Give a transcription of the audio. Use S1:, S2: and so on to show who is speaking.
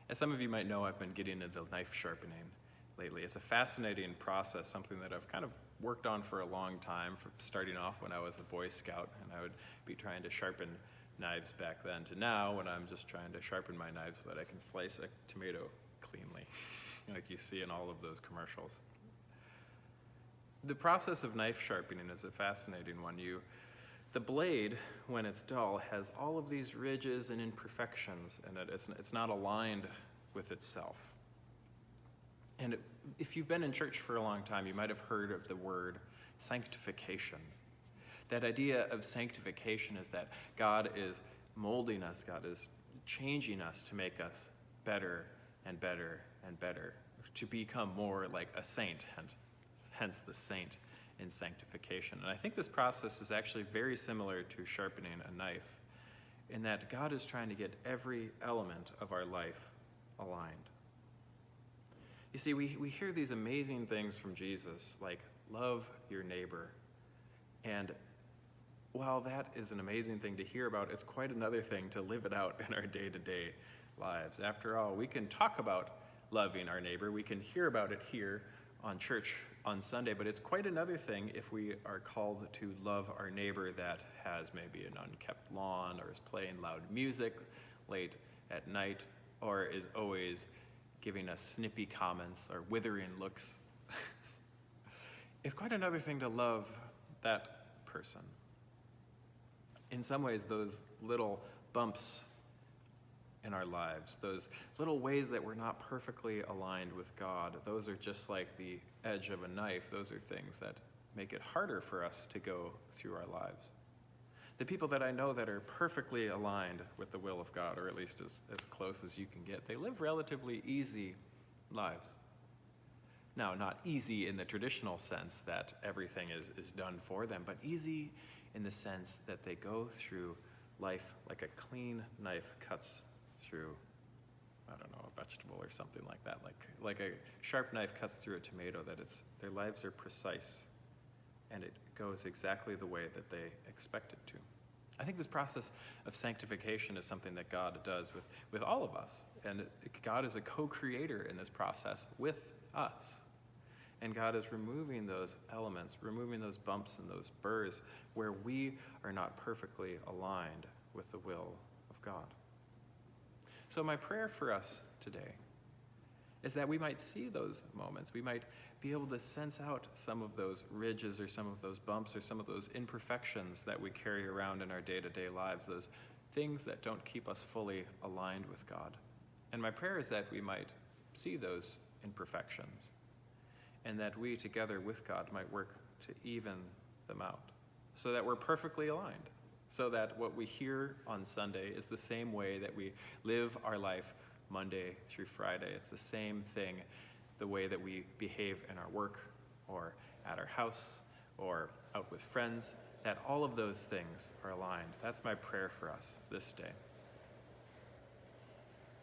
S1: As some of you might know, I've been getting into knife sharpening lately. It's a fascinating process, something that I've kind of worked on for a long time, from starting off when I was a Boy Scout, and I would be trying to sharpen knives back then, to now when I'm just trying to sharpen my knives so that I can slice a tomato cleanly, like you see in all of those commercials. The process of knife sharpening is a fascinating one. The blade, when it's dull, has all of these ridges and imperfections, and it's not aligned with itself. And if you've been in church for a long time, you might have heard of the word sanctification. That idea of sanctification is that God is molding us, God is changing us to make us better and better and better, to become more like a saint, and hence the saint in sanctification. And I think this process is actually very similar to sharpening a knife, in that God is trying to get every element of our life aligned. You see, we hear these amazing things from Jesus, like love your neighbor. And while that is an amazing thing to hear about, it's quite another thing to live it out in our day-to-day lives. After all, we can talk about loving our neighbor, we can hear about it here on church on Sunday, but it's quite another thing if we are called to love our neighbor that has maybe an unkept lawn, or is playing loud music late at night, or is always giving us snippy comments or withering looks. It's quite another thing to love that person. In some ways, those little bumps in our lives, those little ways that we're not perfectly aligned with God, those are just like the edge of a knife. Those are things that make it harder for us to go through our lives. The people that I know that are perfectly aligned with the will of God, or at least as close as you can get, they live relatively easy lives. Now, not easy in the traditional sense that everything is done for them, but easy in the sense that they go through life like a clean knife cuts through, I don't know, a vegetable or something like that. Like a sharp knife cuts through a tomato, that their lives are precise, and it goes exactly the way that they expect it to. I think this process of sanctification is something that God does with all of us. And God is a co-creator in this process with us. And God is removing those elements, removing those bumps and those burrs where we are not perfectly aligned with the will of God. So my prayer for us today is that we might see those moments. We might be able to sense out some of those ridges or some of those bumps or some of those imperfections that we carry around in our day-to-day lives, those things that don't keep us fully aligned with God. And my prayer is that we might see those imperfections, and that we together with God might work to even them out, so that we're perfectly aligned, so that what we hear on Sunday is the same way that we live our life Monday through Friday. It's the same thing, the way that we behave in our work or at our house or out with friends, that all of those things are aligned. That's my prayer for us this day.